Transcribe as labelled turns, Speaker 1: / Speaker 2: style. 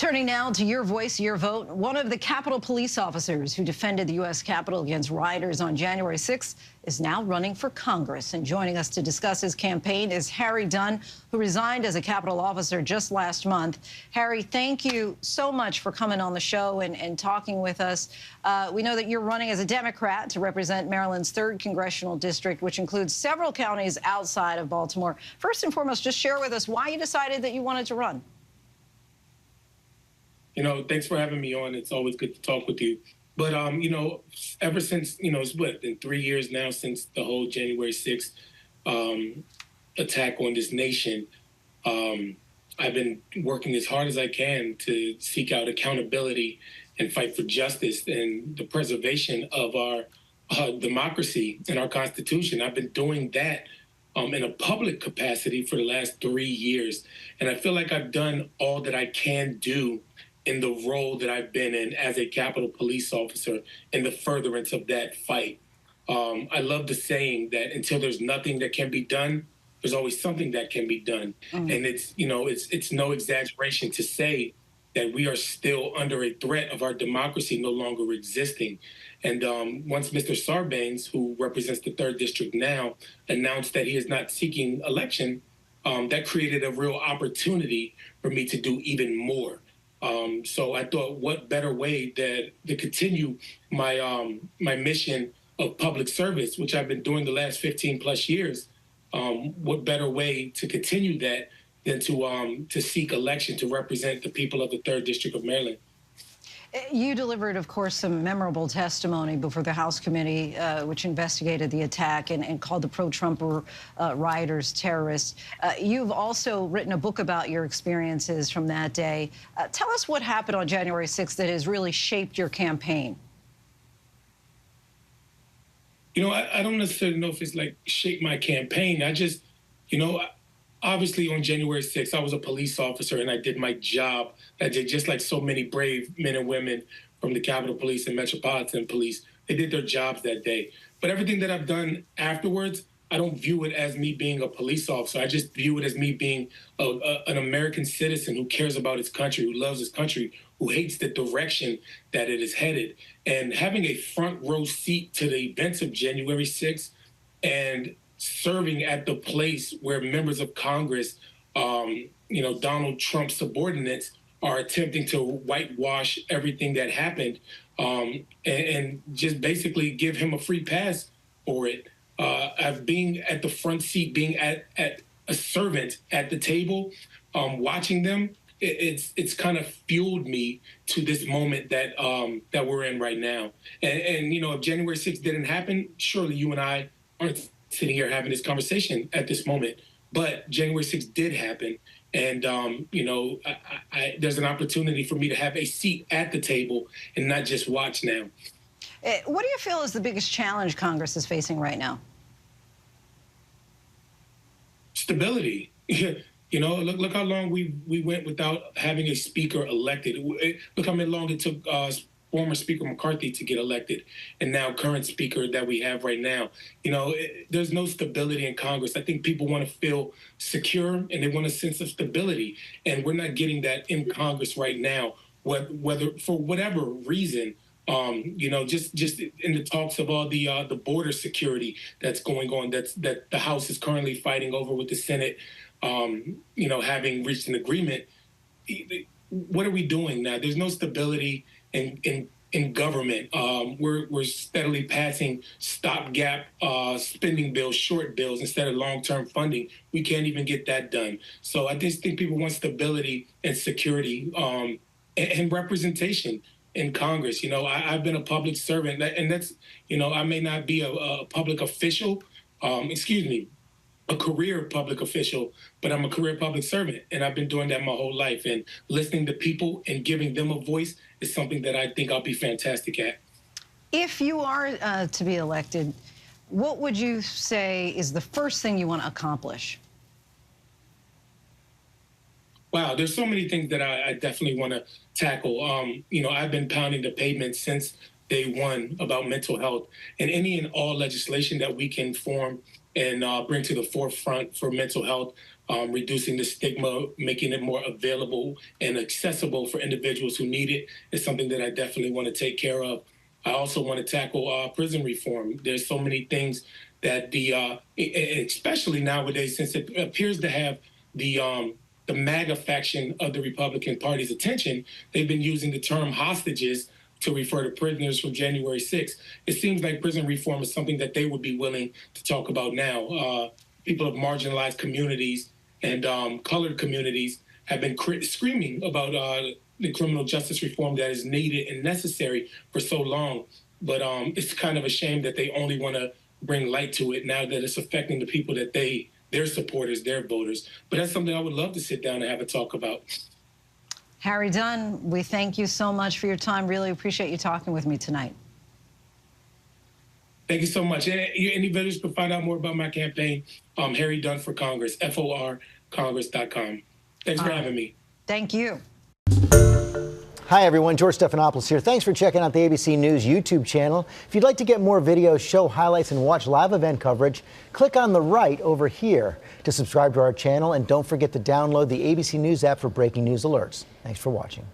Speaker 1: Turning now to Your Voice, Your Vote, one of the Capitol police officers who defended the U.S. Capitol against rioters on January 6th is now running for Congress. And joining us to discuss his campaign is Harry Dunn, who resigned as a Capitol officer just last month. Harry, thank you so much for coming on the show and talking with us. We know that you're running as a Democrat to represent Maryland's 3rd congressional district, which includes several counties outside of Baltimore. First and foremost, just share with us why you decided that you wanted to run.
Speaker 2: Thanks for having me on. It's always good to talk with you. But, ever since, it's been 3 years now since the whole January 6th attack on this nation. I've been working as hard as I can to seek out accountability and fight for justice and the preservation of our democracy and our Constitution. I've been doing that in a public capacity for the last 3 years. And I feel like I've done all that I can do in the role that I've been in as a Capitol police officer in the furtherance of that fight. I love the saying that until there's nothing that can be done, there's always something that can be done. And it's no exaggeration to say that we are still under a threat of our democracy no longer existing. And once Mr. Sarbanes, who represents the 3rd District now, announced that he is not seeking election, that created a real opportunity for me to do even more. So I thought, what better way to continue my my mission of public service, which I've been doing the last 15 plus years. What better way to continue that than to seek election to represent the people of the 3rd District of Maryland?
Speaker 1: You delivered, of course, some memorable testimony before the House committee, which investigated the attack and called the pro-Trumper rioters terrorists. You've also written a book about your experiences from that day. Tell us what happened on January 6th that has really shaped your campaign.
Speaker 2: I don't necessarily know if it's like shaped my campaign. I just, obviously on January 6th, I was a police officer and I did my job. I did just like so many brave men and women from the Capitol Police and Metropolitan Police. They did their jobs that day. But everything that I've done afterwards, I don't view it as me being a police officer. I just view it as me being an American citizen who cares about his country, who loves his country, who hates the direction that it is headed. And having a front row seat to the events of January 6th and serving at the place where members of Congress, Donald Trump's subordinates, are attempting to whitewash everything that happened and just basically give him a free pass for it. Being at the front seat, being at a servant at the table, watching them, it's kind of fueled me to this moment that that we're in right now. And if January 6th didn't happen, surely you and I aren't sitting here having this conversation at this moment. But January 6th did happen. And, there's an opportunity for me to have a seat at the table and not just watch now.
Speaker 1: What do you feel is the biggest challenge Congress is facing right now?
Speaker 2: Stability. Look how long we went without having a speaker elected. Look how long it took former Speaker McCarthy to get elected, and now current speaker that we have right now. There's no stability in Congress. I think people want to feel secure and they want a sense of stability, and we're not getting that in Congress right now. Whether for whatever reason, just in the talks of all the border security that's going on, that the House is currently fighting over with the Senate, having reached an agreement. What are we doing now? There's no stability in government. We're steadily passing stopgap spending bills, short bills, instead of long-term funding. We can't even get that done. So I just think people want stability and security and representation in Congress. I've been a public servant, and that's, I may not be a public official, a career public official, but I'm a career public servant, and I've been doing that my whole life. And listening to people and giving them a voice is something that I think I'll be fantastic at.
Speaker 1: If you are to be elected, what would you say is the first thing you want to accomplish?
Speaker 2: Wow, there's so many things that I definitely want to tackle. I've been pounding the pavement since day one about mental health, and any and all legislation that we can form and bring to the forefront for mental health reducing the stigma, making it more available and accessible for individuals who need it is something that I definitely want to take care of. I also want to tackle prison reform. There's so many things that especially nowadays, since it appears to have the MAGA faction of the Republican Party's attention, they've been using the term hostages to refer to prisoners from January 6th. It seems like prison reform is something that they would be willing to talk about now. People of marginalized communities and colored communities have been screaming about the criminal justice reform that is needed and necessary for so long. But it's kind of a shame that they only want to bring light to it now that it's affecting the people that their supporters, their voters. But that's something I would love to sit down and have a talk about.
Speaker 1: Harry Dunn, we thank you so much for your time. Really appreciate you talking with me tonight.
Speaker 2: Thank you so much. Any visitors can find out more about my campaign, Harry Dunn for Congress, FORCongress.com. Thanks for having me.
Speaker 1: Thank you.
Speaker 3: Hi, everyone. George Stephanopoulos here. Thanks for checking out the ABC News YouTube channel. If you'd like to get more videos, show highlights, and watch live event coverage, click on the right over here to subscribe to our channel. And don't forget to download the ABC News app for breaking news alerts. Thanks for watching.